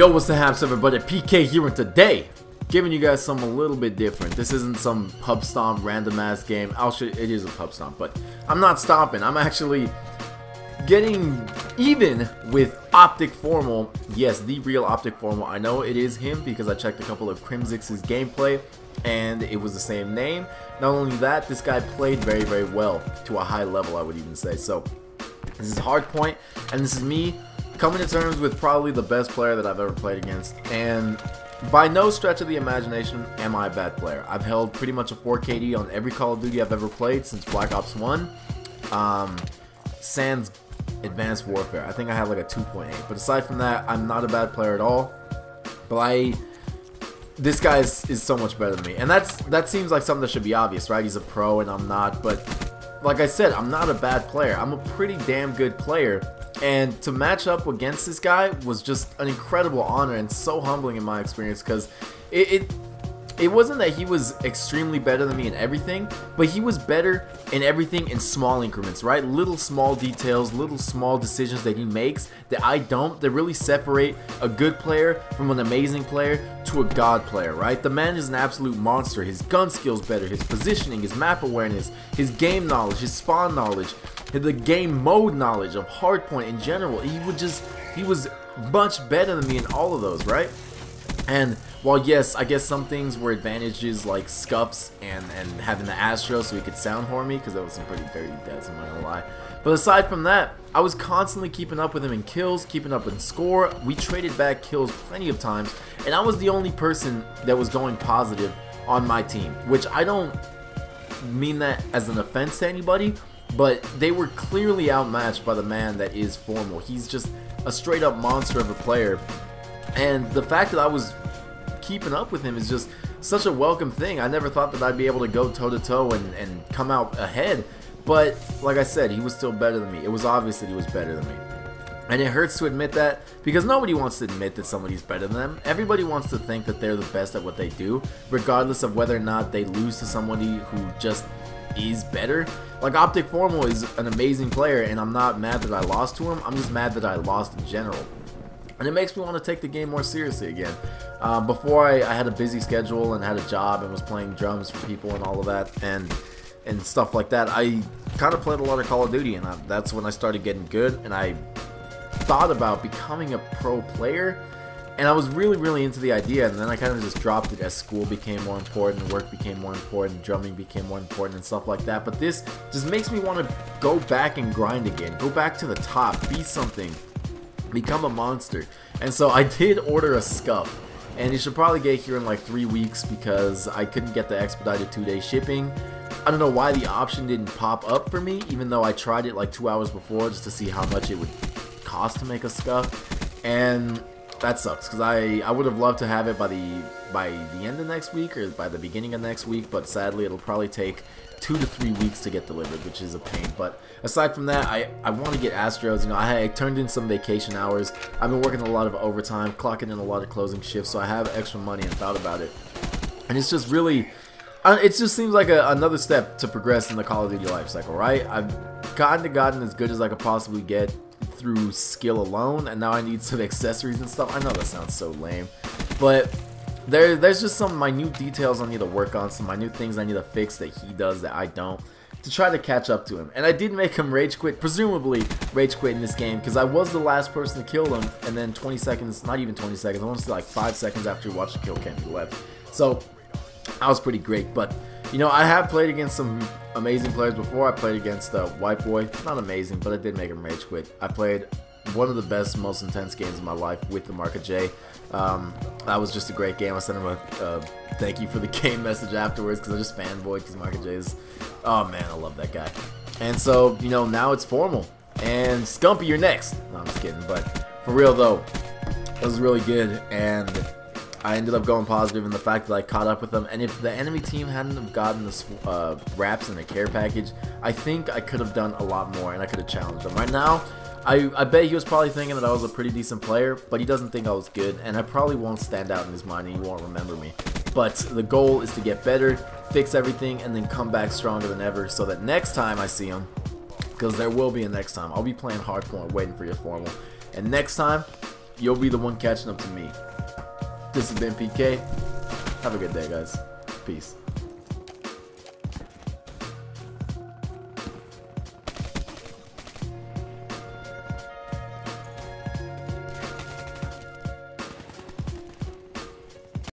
Yo, what's the haps everybody? PK here, and today giving you guys something a little bit different. This isn't some pub stomp random ass game. It is a pub stomp, but I'm not stomping. I'm actually getting even with Optic Formal. Yes, the real Optic Formal. I know it is him because I checked a couple of Crimzix's gameplay and it was the same name. Not only that, this guy played very, very well to a high level, I would even say. So this is Hardpoint, and this is me coming to terms with probably the best player that I've ever played against, and by no stretch of the imagination am I a bad player. I've held pretty much a 4 KD on every Call of Duty I've ever played since Black Ops 1. Sans Advanced Warfare, I think I have like a 2.8, but aside from that, I'm not a bad player at all. But this guy is so much better than me, and that seems like something that should be obvious, right? He's a pro and I'm not, but like I said, I'm not a bad player. I'm a pretty damn good player. And to match up against this guy was just an incredible honor and so humbling in my experience, because it wasn't that he was extremely better than me in everything, but he was better in everything in small increments, right? Little small details, little small decisions that he makes that I don't, that really separate a good player from an amazing player to a god player, right? The man is an absolute monster. His gun skills better, his positioning, his map awareness, his game knowledge, his spawn knowledge, the game mode knowledge of Hardpoint in general. He was much better than me in all of those, right? And while yes, I guess some things were advantages like scuffs and having the Astro so he could sound horn me, because that was some pretty dirty deaths, I'm not gonna lie. But aside from that, I was constantly keeping up with him in kills, keeping up in score. We traded back kills plenty of times, and I was the only person that was going positive on my team, which I don't mean that as an offense to anybody, but they were clearly outmatched by the man that is Formal. He's just a straight up monster of a player, and the fact that I was keeping up with him is just such a welcome thing. I never thought that I'd be able to go toe to toe and come out ahead, but like I said, he was still better than me. It was obvious that he was better than me, and it hurts to admit that, because nobody wants to admit that somebody's better than them. Everybody wants to think that they're the best at what they do, regardless of whether or not they lose to somebody who just is better. Like Optic Formal is an amazing player, and I'm not mad that I lost to him. I'm just mad that I lost in general, and it makes me want to take the game more seriously again. Before I had a busy schedule and had a job and was playing drums for people and all of that and stuff like that, I kind of played a lot of Call of Duty, and that's when I started getting good, and I thought about becoming a pro player. And I was really into the idea, and then I kind of just dropped it as school became more important, work became more important, drumming became more important, and stuff like that. But this just makes me want to go back and grind again, go back to the top, be something, become a monster. And so I did order a scuff, and it should probably get here in like 3 weeks because I couldn't get the expedited 2-day shipping. I don't know why the option didn't pop up for me, even though I tried it like 2 hours before just to see how much it would cost to make a scuff, and that sucks, because I would have loved to have it by the end of next week or by the beginning of next week, but sadly it'll probably take 2 to 3 weeks to get delivered, which is a pain. But aside from that, I want to get Astros. You know, I turned in some vacation hours. I've been working a lot of overtime, clocking in a lot of closing shifts, so I have extra money and thought about it. And it's just really, it just seems like another step to progress in the Call of Duty life cycle, right? I've gotten as good as I could possibly get through skill alone, and now I need some accessories and stuff. I know that sounds so lame, but there's just some minute details I need to work on, some minute things I need to fix that he does that I don't, to try to catch up to him. And I did make him rage quit, presumably rage quit in this game, because I was the last person to kill him, and then 20 seconds, not even 20 seconds, I want to say like 5 seconds after he watched the kill cam, he left. So that was pretty great. But you know, I have played against some amazing players before. I played against White Boy. Not amazing, but I did make him rage quit. I played one of the best, most intense games of my life with the Market J. That was just a great game. I sent him a thank you for the game message afterwards, because I just fanboyed, because Market J is, oh man, I love that guy. And so, you know, now it's Formal. And Scumpy, you're next. No, I'm just kidding. But for real though, it was really good, and I ended up going positive in the fact that I caught up with them. And if the enemy team hadn't have gotten the wraps and the care package, I think I could have done a lot more, and I could have challenged them. Right now, I bet he was probably thinking that I was a pretty decent player, but he doesn't think I was good, and I probably won't stand out in his mind, and he won't remember me. But the goal is to get better, fix everything, and then come back stronger than ever, so that next time I see him, because there will be a next time, I'll be playing Hardpoint waiting for your Formal, and next time you'll be the one catching up to me. This has been PK. Have a good day, guys. Peace.